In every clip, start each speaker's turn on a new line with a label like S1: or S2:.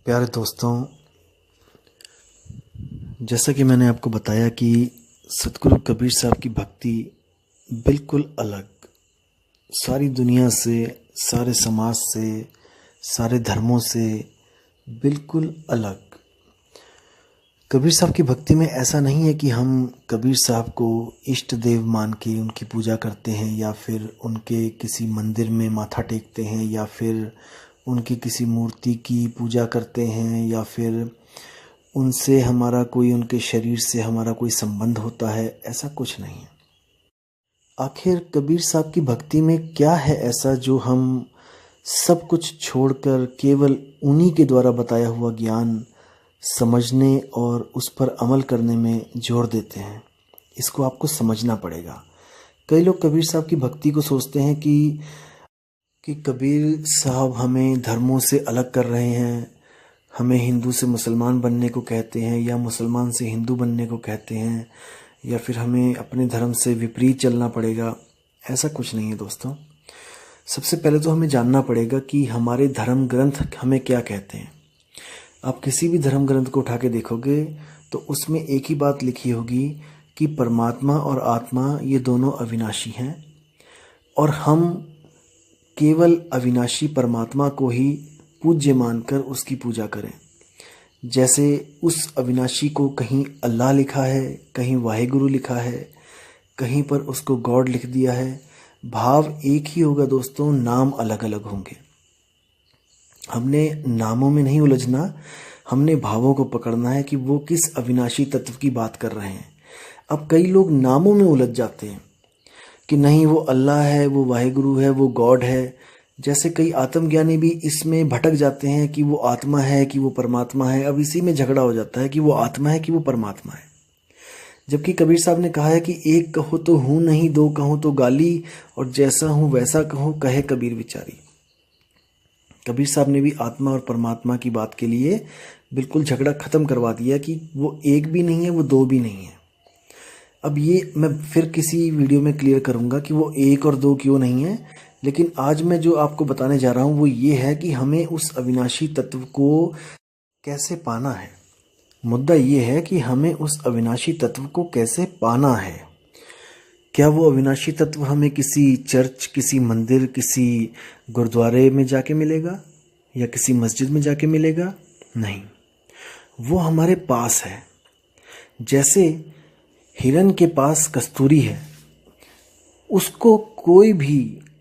S1: प्यारे दोस्तों, जैसा कि मैंने आपको बताया कि सतगुरु कबीर साहब की भक्ति बिल्कुल अलग, सारी दुनिया से, सारे समाज से, सारे धर्मों से बिल्कुल अलग। कबीर साहब की भक्ति में ऐसा नहीं है कि हम कबीर साहब को इष्ट देव मान के उनकी पूजा करते हैं या फिर उनके किसी मंदिर में माथा टेकते हैं या फिर उनकी किसी मूर्ति की पूजा करते हैं या फिर उनसे हमारा कोई, उनके शरीर से हमारा कोई संबंध होता है। ऐसा कुछ नहीं है। आखिर कबीर साहब की भक्ति में क्या है ऐसा जो हम सब कुछ छोड़कर केवल उन्हीं के द्वारा बताया हुआ ज्ञान समझने और उस पर अमल करने में जोर देते हैं। इसको आपको समझना पड़ेगा। कई लोग कबीर साहब की भक्ति को सोचते हैं कि कबीर साहब हमें धर्मों से अलग कर रहे हैं, हमें हिंदू से मुसलमान बनने को कहते हैं या मुसलमान से हिंदू बनने को कहते हैं या फिर हमें अपने धर्म से विपरीत चलना पड़ेगा। ऐसा कुछ नहीं है दोस्तों। सबसे पहले तो हमें जानना पड़ेगा कि हमारे धर्म ग्रंथ हमें क्या कहते हैं। आप किसी भी धर्म ग्रंथ को उठा के देखोगे तो उसमें एक ही बात लिखी होगी कि परमात्मा और आत्मा ये दोनों अविनाशी हैं और हम केवल अविनाशी परमात्मा को ही पूज्य मानकर उसकी पूजा करें। जैसे उस अविनाशी को कहीं अल्लाह लिखा है, कहीं वाहेगुरु लिखा है, कहीं पर उसको गॉड लिख दिया है। भाव एक ही होगा दोस्तों, नाम अलग अलग होंगे। हमने नामों में नहीं उलझना, हमने भावों को पकड़ना है कि वो किस अविनाशी तत्व की बात कर रहे हैं। अब कई लोग नामों में उलझ जाते हैं कि नहीं वो अल्लाह है, वो वाहेगुरु है, वो गॉड है। जैसे कई आत्मज्ञानी भी इसमें भटक जाते हैं कि वो आत्मा है कि वो परमात्मा है। अब इसी में झगड़ा हो जाता है कि वो आत्मा है कि वो परमात्मा है। जबकि कबीर साहब ने कहा है कि एक कहो तो हूँ नहीं, दो कहो तो गाली, और जैसा हूँ वैसा कहो कहे कबीर विचारी। कबीर साहब ने भी आत्मा और परमात्मा की बात के लिए बिल्कुल झगड़ा खत्म करवा दिया कि वो एक भी नहीं है, वो दो भी नहीं है। अब ये मैं फिर किसी वीडियो में क्लियर करूंगा कि वो एक और दो क्यों नहीं है, लेकिन आज मैं जो आपको बताने जा रहा हूँ वो ये है कि हमें उस अविनाशी तत्व को कैसे पाना है। मुद्दा ये है कि हमें उस अविनाशी तत्व को कैसे पाना है। क्या वो अविनाशी तत्व हमें किसी चर्च, किसी मंदिर, किसी गुरुद्वारे में जाके मिलेगा या किसी मस्जिद में जाके मिलेगा? नहीं, वो हमारे पास है। जैसे हिरन के पास कस्तूरी है, उसको कोई भी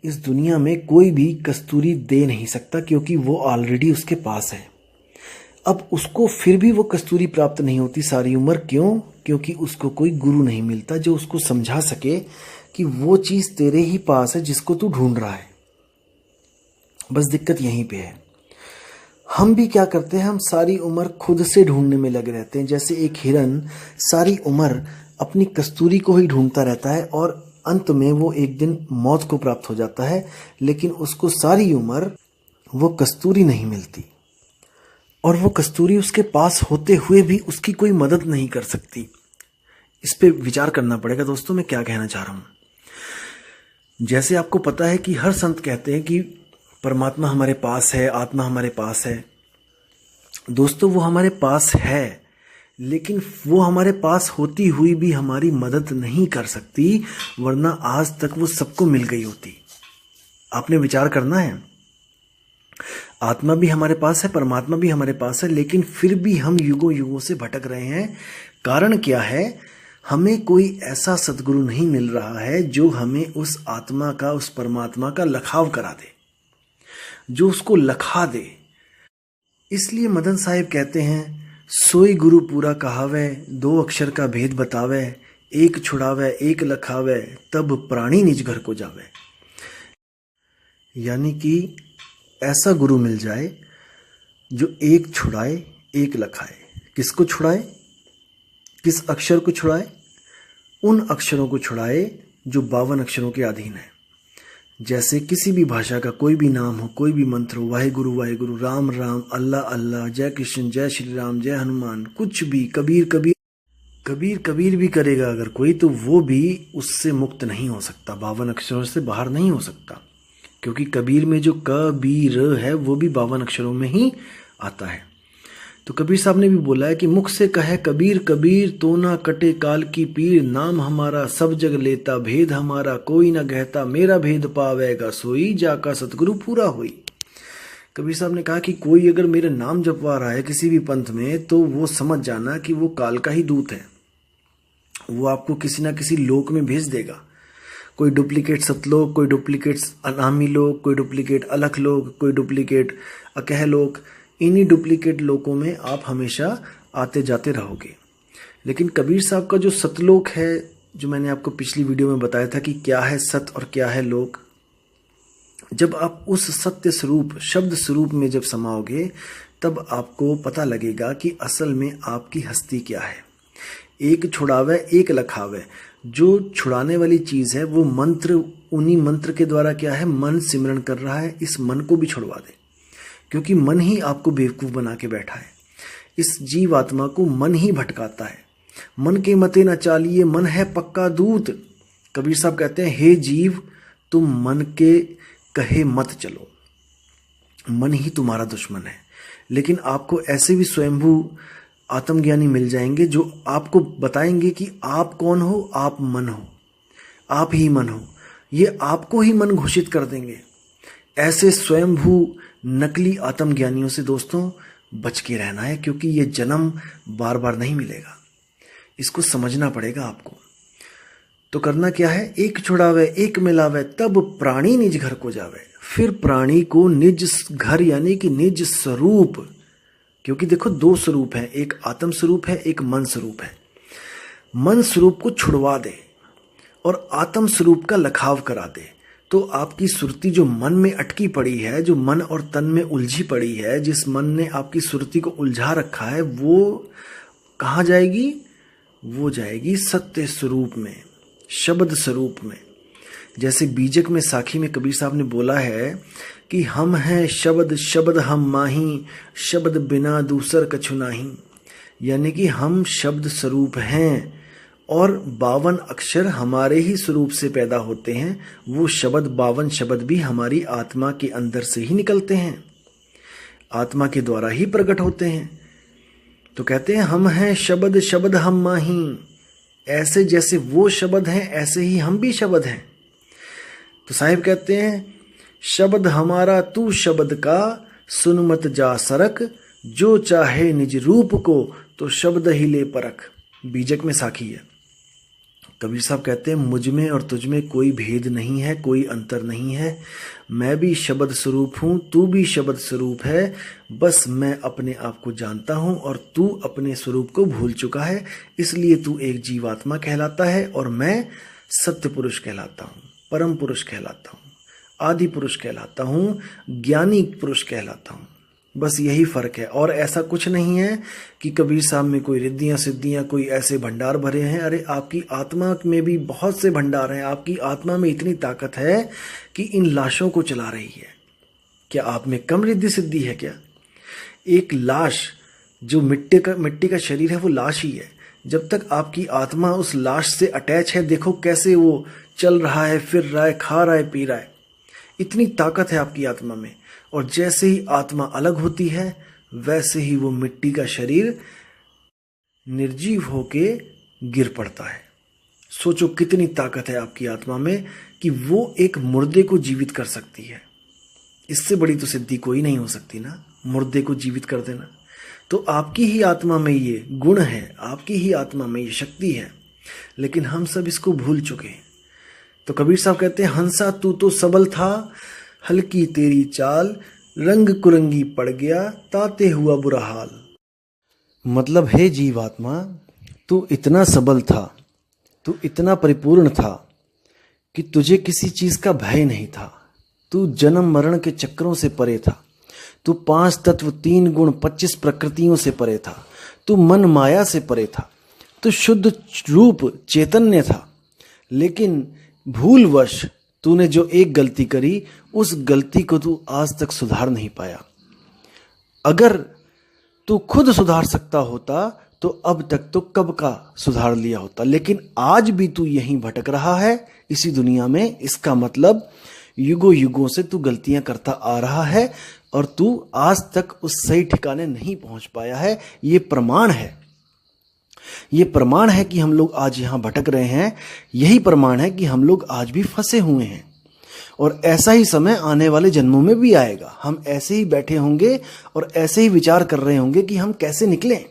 S1: इस दुनिया में कोई भी कस्तूरी दे नहीं सकता क्योंकि वो ऑलरेडी उसके पास है। अब उसको फिर भी वो कस्तूरी प्राप्त नहीं होती सारी उम्र। क्यों? क्योंकि उसको कोई गुरु नहीं मिलता जो उसको समझा सके कि वो चीज तेरे ही पास है जिसको तू ढूंढ रहा है। बस दिक्कत यहीं पे है। हम भी क्या करते हैं, हम सारी उम्र खुद से ढूंढने में लगे रहते हैं। जैसे एक हिरन सारी उम्र अपनी कस्तूरी को ही ढूंढता रहता है और अंत में वो एक दिन मौत को प्राप्त हो जाता है, लेकिन उसको सारी उम्र वो कस्तूरी नहीं मिलती और वो कस्तूरी उसके पास होते हुए भी उसकी कोई मदद नहीं कर सकती। इस पे विचार करना पड़ेगा दोस्तों, मैं क्या कहना चाह रहा हूं। जैसे आपको पता है कि हर संत कहते हैं कि परमात्मा हमारे पास है, आत्मा हमारे पास है। दोस्तों वो हमारे पास है, लेकिन वो हमारे पास होती हुई भी हमारी मदद नहीं कर सकती, वरना आज तक वो सबको मिल गई होती। आपने विचार करना है। आत्मा भी हमारे पास है, परमात्मा भी हमारे पास है, लेकिन फिर भी हम युगों युगों से भटक रहे हैं। कारण क्या है? हमें कोई ऐसा सदगुरु नहीं मिल रहा है जो हमें उस आत्मा का, उस परमात्मा का लखाव करा दे, जो उसको लखा दे। इसलिए मदन साहिब कहते हैं, सोई गुरु पूरा कहावे, दो अक्षर का भेद बतावे, एक छुड़ावे एक लखावे, तब प्राणी निज घर को जावे। यानी कि ऐसा गुरु मिल जाए जो एक छुड़ाए एक लखाए। किसको छुड़ाए? किस अक्षर को छुड़ाए? उन अक्षरों को छुड़ाए जो 52 अक्षरों के अधीन है। जैसे किसी भी भाषा का कोई भी नाम हो, कोई भी मंत्र हो, वाहेगुरु वाहेगुरु, राम राम, अल्लाह अल्लाह, जय कृष्ण, जय श्री राम, जय हनुमान, कुछ भी, कबीर कबीर कबीर कबीर भी करेगा अगर कोई, तो वो भी उससे मुक्त नहीं हो सकता, 52 अक्षरों से बाहर नहीं हो सकता। क्योंकि कबीर में जो कबीर है वो भी 52 अक्षरों में ही आता है। तो कबीर साहब ने भी बोला है कि मुख से कहे कबीर कबीर तो ना कटे काल की पीर, नाम हमारा सब जग लेता भेद हमारा कोई ना कहता, मेरा भेद पावेगा सोई जाका सतगुरु पूरा हुई। कबीर साहब ने कहा कि कोई अगर मेरा नाम जपवा रहा है किसी भी पंथ में तो वो समझ जाना कि वो काल का ही दूत है, वो आपको किसी ना किसी लोक में भेज देगा। कोई डुप्लीकेट सतलोक, कोई डुप्लीकेट अनामी लोक, कोई डुप्लीकेट अलख लोक, कोई डुप्लीकेट अकह लोक, इन्हीं डुप्लीकेट लोकों में आप हमेशा आते जाते रहोगे। लेकिन कबीर साहब का जो सतलोक है, जो मैंने आपको पिछली वीडियो में बताया था कि क्या है सत और क्या है लोक, जब आप उस सत्य स्वरूप शब्द स्वरूप में जब समाओगे तब आपको पता लगेगा कि असल में आपकी हस्ती क्या है। एक छुड़ावे एक लखावे, जो छुड़ाने वाली चीज़ है वो मंत्र, उन्हीं मंत्र के द्वारा क्या है मन सिमरण कर रहा है, इस मन को भी छुड़वा दे, क्योंकि मन ही आपको बेवकूफ़ बना के बैठा है। इस जीव आत्मा को मन ही भटकाता है। मन के मते न चालिए मन है पक्का दूत। कबीर साहब कहते हैं हे जीव तुम मन के कहे मत चलो, मन ही तुम्हारा दुश्मन है। लेकिन आपको ऐसे भी स्वयंभू आत्मज्ञानी मिल जाएंगे जो आपको बताएंगे कि आप कौन हो, आप मन हो, आप ही मन हो, ये आपको ही मन घोषित कर देंगे। ऐसे स्वयंभू नकली आत्मज्ञानियों से दोस्तों बच के रहना है, क्योंकि ये जन्म बार बार नहीं मिलेगा। इसको समझना पड़ेगा आपको। तो करना क्या है, एक छुड़ावे एक मिलावे तब प्राणी निज घर को जावे। फिर प्राणी को निज घर यानी कि निज स्वरूप, क्योंकि देखो दो स्वरूप हैं, एक आत्म स्वरूप है, एक मन स्वरूप है। मन स्वरूप को छुड़वा दे और आत्म स्वरूप का लखाव करा दे, तो आपकी सुरती जो मन में अटकी पड़ी है, जो मन और तन में उलझी पड़ी है, जिस मन ने आपकी सुरती को उलझा रखा है, वो कहाँ जाएगी? वो जाएगी सत्य स्वरूप में, शब्द स्वरूप में। जैसे बीजक में साखी में कबीर साहब ने बोला है कि हम हैं शब्द शब्द हम माही, शब्द बिना दूसर कछु नाही। यानी कि हम शब्द स्वरूप हैं और 52 अक्षर हमारे ही स्वरूप से पैदा होते हैं। वो शब्द 52 शब्द भी हमारी आत्मा के अंदर से ही निकलते हैं, आत्मा के द्वारा ही प्रकट होते हैं। तो कहते हैं हम हैं शब्द शब्द हम माही, ऐसे जैसे वो शब्द हैं ऐसे ही हम भी शब्द हैं। तो साहिब कहते हैं शब्द हमारा तू शब्द का, सुन मत जा सरक, जो चाहे निज रूप को तो शब्द ही ले परख। बीजक में साखी है। कबीर साहब कहते हैं मुझ में और तुझ में कोई भेद नहीं है, कोई अंतर नहीं है। मैं भी शब्द स्वरूप हूँ, तू भी शब्द स्वरूप है। बस मैं अपने आप को जानता हूँ और तू अपने स्वरूप को भूल चुका है, इसलिए तू एक जीवात्मा कहलाता है और मैं सत्य पुरुष कहलाता हूँ, परम पुरुष कहलाता हूँ, आदि पुरुष कहलाता हूँ, ज्ञानी पुरुष कहलाता हूँ। बस यही फ़र्क है और ऐसा कुछ नहीं है कि कबीर साहब में कोई रिद्धियाँ सिद्धियाँ कोई ऐसे भंडार भरे हैं। अरे आपकी आत्मा में भी बहुत से भंडार हैं। आपकी आत्मा में इतनी ताकत है कि इन लाशों को चला रही है। क्या आप में कम रिद्धि सिद्धि है क्या? एक लाश जो मिट्टी का शरीर है वो लाश ही है। जब तक आपकी आत्मा उस लाश से अटैच है, देखो कैसे वो चल रहा है, फिर रहा है, खा रहा है, पी रहा है। इतनी ताकत है आपकी आत्मा में। और जैसे ही आत्मा अलग होती है वैसे ही वो मिट्टी का शरीर निर्जीव होके गिर पड़ता है। सोचो कितनी ताकत है आपकी आत्मा में कि वो एक मुर्दे को जीवित कर सकती है। इससे बड़ी तो सिद्धि कोई नहीं हो सकती ना, मुर्दे को जीवित कर देना। तो आपकी ही आत्मा में ये गुण है, आपकी ही आत्मा में ये शक्ति है, लेकिन हम सब इसको भूल चुके हैं। तो कबीर साहब कहते हैं हंसा तू तो सबल था, हल्की तेरी चाल, रंग कुरंगी पड़ गया, ताते हुआ बुरा हाल। मतलब हे जीवात्मा, तू इतना सबल था, तू इतना परिपूर्ण था कि तुझे किसी चीज का भय नहीं था। तू जन्म मरण के चक्रों से परे था। तू 5 तत्व 3 गुण 25 प्रकृतियों से परे था। तू मन माया से परे था। तू शुद्ध रूप चैतन्य था। लेकिन भूलवश तूने जो एक गलती करी, उस गलती को तू आज तक सुधार नहीं पाया। अगर तू खुद सुधार सकता होता तो अब तक तो कब का सुधार लिया होता। लेकिन आज भी तू यहीं भटक रहा है इसी दुनिया में। इसका मतलब युगों युगों से तू गलतियां करता आ रहा है। और तू आज तक उस सही ठिकाने नहीं पहुंच पाया है। ये प्रमाण है, ये प्रमाण है कि हम लोग आज यहां भटक रहे हैं। यही प्रमाण है कि हम लोग आज भी फंसे हुए हैं और ऐसा ही समय आने वाले जन्मों में भी आएगा। हम ऐसे ही बैठे होंगे और ऐसे ही विचार कर रहे होंगे कि हम कैसे निकलें।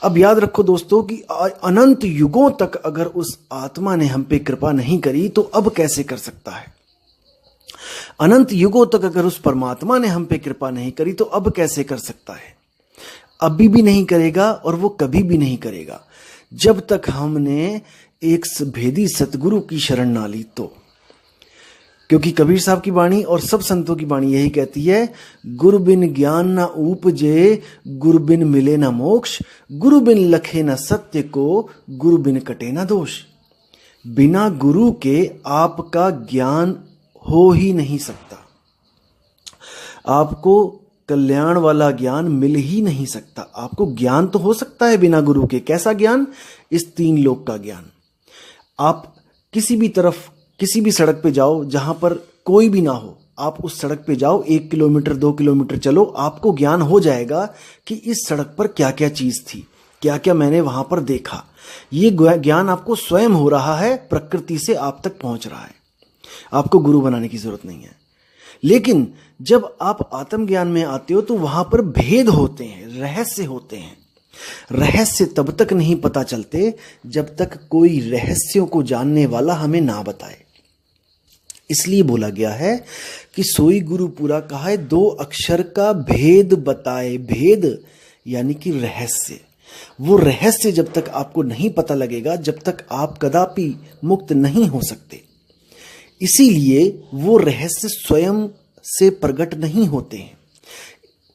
S1: अब याद रखो दोस्तों कि अनंत युगों तक अगर उस आत्मा ने हम पे कृपा नहीं करी तो अब कैसे कर सकता है। अनंत युगों तक अगर उस परमात्मा ने हम पे कृपा नहीं करी तो अब कैसे कर सकता है। अभी भी नहीं करेगा और वो कभी भी नहीं करेगा जब तक हमने एक भेदी सतगुरु की शरण ना ली तो। क्योंकि कबीर साहब की वाणी और सब संतों की वाणी यही कहती है, गुरु बिन ज्ञान न उपजे, गुरु बिन मिले न मोक्ष, गुरु बिन लखे न सत्य को, गुरु बिन कटे न दोष। बिना गुरु के आपका ज्ञान हो ही नहीं सकता, आपको कल्याण वाला ज्ञान मिल ही नहीं सकता। आपको ज्ञान तो हो सकता है बिना गुरु के। कैसा ज्ञान? इस 3 लोक का ज्ञान। आप किसी भी तरफ किसी भी सड़क पे जाओ जहां पर कोई भी ना हो, आप उस सड़क पे जाओ, 1 किलोमीटर 2 किलोमीटर चलो, आपको ज्ञान हो जाएगा कि इस सड़क पर क्या क्या चीज थी, क्या क्या मैंने वहां पर देखा। ये ज्ञान आपको स्वयं हो रहा है, प्रकृति से आप तक पहुंच रहा है। आपको गुरु बनाने की जरूरत नहीं है। लेकिन जब आप आत्मज्ञान में आते हो तो वहां पर भेद होते हैं, रहस्य होते हैं। रहस्य तब तक नहीं पता चलते जब तक कोई रहस्यों को जानने वाला हमें ना बताए। इसलिए बोला गया है कि सोई गुरु पूरा कहा है, 2 अक्षर का भेद बताए। भेद यानी कि रहस्य। वो रहस्य जब तक आपको नहीं पता लगेगा, जब तक आप कदापि मुक्त नहीं हो सकते। इसीलिए वो रहस्य स्वयं से प्रकट नहीं होते हैं।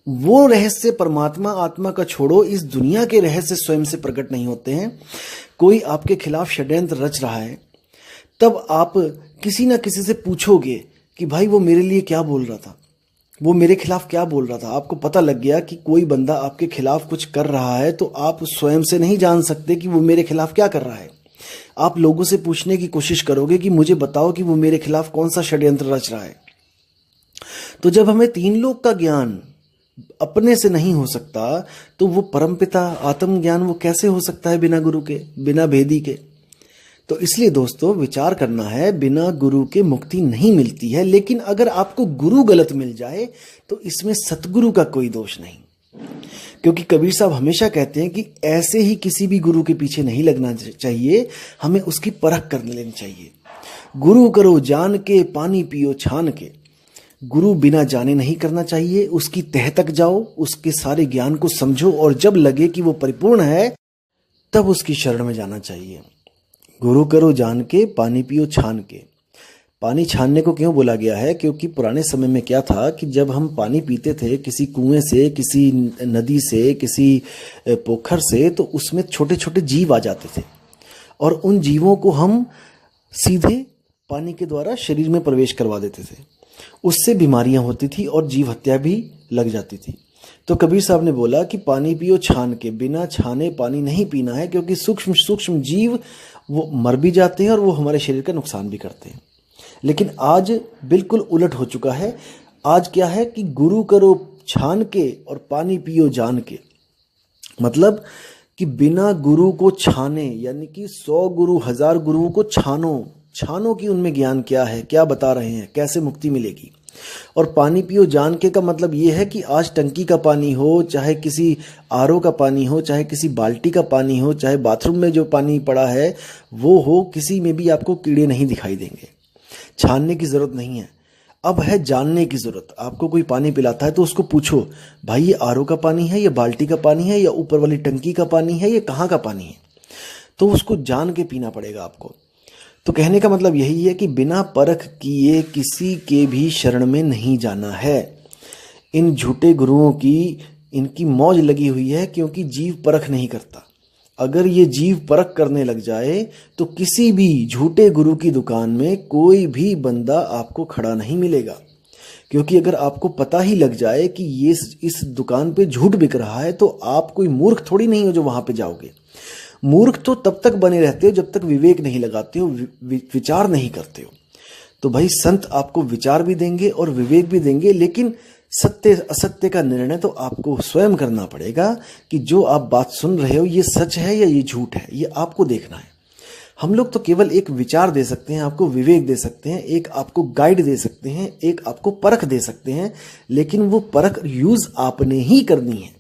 S1: वो रहस्य परमात्मा आत्मा का छोड़ो, इस दुनिया के रहस्य स्वयं से प्रकट नहीं होते हैं। कोई आपके खिलाफ षड्यंत्र रच रहा है, तब आप किसी ना किसी से पूछोगे कि भाई वो मेरे लिए क्या बोल रहा था, वो मेरे खिलाफ क्या बोल रहा था। आपको पता लग गया कि कोई बंदा आपके खिलाफ कुछ कर रहा है, तो आप स्वयं से नहीं जान सकते कि वो मेरे खिलाफ क्या कर रहा है। आप लोगों से पूछने की कोशिश करोगे कि मुझे बताओ कि वो मेरे खिलाफ कौन सा षड्यंत्र रच रहा है। तो जब हमें 3 लोक का ज्ञान अपने से नहीं हो सकता, तो वो परमपिता आत्मज्ञान वो कैसे हो सकता है बिना गुरु के, बिना भेदी के। तो इसलिए दोस्तों विचार करना है, बिना गुरु के मुक्ति नहीं मिलती है। लेकिन अगर आपको गुरु गलत मिल जाए तो इसमें सतगुरु का कोई दोष नहीं। क्योंकि कबीर साहब हमेशा कहते हैं कि ऐसे ही किसी भी गुरु के पीछे नहीं लगना चाहिए, हमें उसकी परख कर लेनी चाहिए। गुरु करो जान के, पानी पियो छान के। गुरु बिना जाने नहीं करना चाहिए, उसकी तह तक जाओ, उसके सारे ज्ञान को समझो और जब लगे कि वो परिपूर्ण है तब उसकी शरण में जाना चाहिए। गुरु करो जान के, पानी पियो छान के। पानी छानने को क्यों बोला गया है? क्योंकि पुराने समय में क्या था कि जब हम पानी पीते थे किसी कुएं से, किसी नदी से, किसी पोखर से, तो उसमें छोटे छोटे जीव आ जाते थे और उन जीवों को हम सीधे पानी के द्वारा शरीर में प्रवेश करवा देते थे। उससे बीमारियां होती थी और जीव हत्या भी लग जाती थी। तो कबीर साहब ने बोला कि पानी पियो छान के, बिना छाने पानी नहीं पीना है, क्योंकि सूक्ष्म सूक्ष्म जीव वो मर भी जाते हैं और वो हमारे शरीर का नुकसान भी करते हैं। लेकिन आज बिल्कुल उलट हो चुका है। आज क्या है कि गुरु करो छान के और पानी पियो जान के। मतलब कि बिना गुरु को छाने, यानी कि 100 गुरु 1000 गुरुओं को छानो कि उनमें ज्ञान क्या है, क्या बता रहे हैं, कैसे मुक्ति मिलेगी। और पानी पियो जान के का मतलब ये है कि आज टंकी का पानी हो, चाहे किसी आरओ का पानी हो, चाहे किसी बाल्टी का पानी हो, चाहे बाथरूम में जो पानी पड़ा है वो हो, किसी में भी आपको कीड़े नहीं दिखाई देंगे। छानने की जरूरत नहीं है, अब है जानने की जरूरत। आपको कोई पानी पिलाता है तो उसको पूछो, भाई ये आरओ का पानी है, ये बाल्टी का पानी है, या ऊपर वाली टंकी का पानी है, ये कहाँ का पानी है। तो उसको जान के पीना पड़ेगा आपको। तो कहने का मतलब यही है कि बिना परख किए किसी के भी शरण में नहीं जाना है। इन झूठे गुरुओं की इनकी मौज लगी हुई है, क्योंकि जीव परख नहीं करता। अगर ये जीव परख करने लग जाए तो किसी भी झूठे गुरु की दुकान में कोई भी बंदा आपको खड़ा नहीं मिलेगा। क्योंकि अगर आपको पता ही लग जाए कि ये इस दुकान पे झूठ बिक रहा है, तो आप कोई मूर्ख थोड़ी नहीं हो जो वहां पे जाओगे। मूर्ख तो तब तक बने रहते हो जब तक विवेक नहीं लगाते हो, विचार नहीं करते हो। तो भाई संत आपको विचार भी देंगे और विवेक भी देंगे, लेकिन सत्य असत्य का निर्णय तो आपको स्वयं करना पड़ेगा कि जो आप बात सुन रहे हो ये सच है या ये झूठ है, ये आपको देखना है। हम लोग तो केवल एक विचार दे सकते हैं, आपको विवेक दे सकते हैं, एक आपको गाइड दे सकते हैं, एक आपको परख दे सकते हैं, लेकिन वो परख यूज आपने ही करनी है।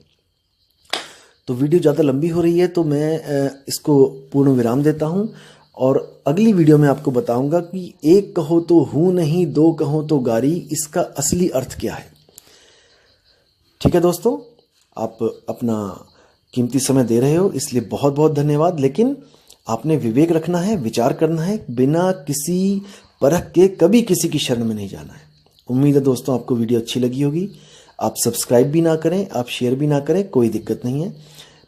S1: तो वीडियो ज़्यादा लंबी हो रही है तो मैं इसको पूर्ण विराम देता हूं और अगली वीडियो में आपको बताऊंगा कि एक कहो तो हूं नहीं, दो कहो तो गारी, इसका असली अर्थ क्या है। ठीक है दोस्तों, आप अपना कीमती समय दे रहे हो इसलिए बहुत बहुत धन्यवाद। लेकिन आपने विवेक रखना है, विचार करना है, बिना किसी परख के कभी किसी की शरण में नहीं जाना है। उम्मीद है दोस्तों आपको वीडियो अच्छी लगी होगी। आप सब्सक्राइब भी ना करें, आप शेयर भी ना करें, कोई दिक्कत नहीं है।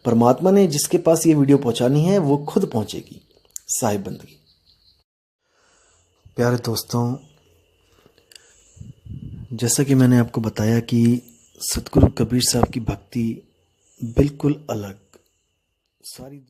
S1: परमात्मा ने जिसके पास ये वीडियो पहुंचानी है वो खुद पहुंचेगी। साहिब बंदगी। प्यारे दोस्तों, जैसा कि मैंने आपको बताया कि सतगुरु कबीर साहब की भक्ति बिल्कुल अलग, सारी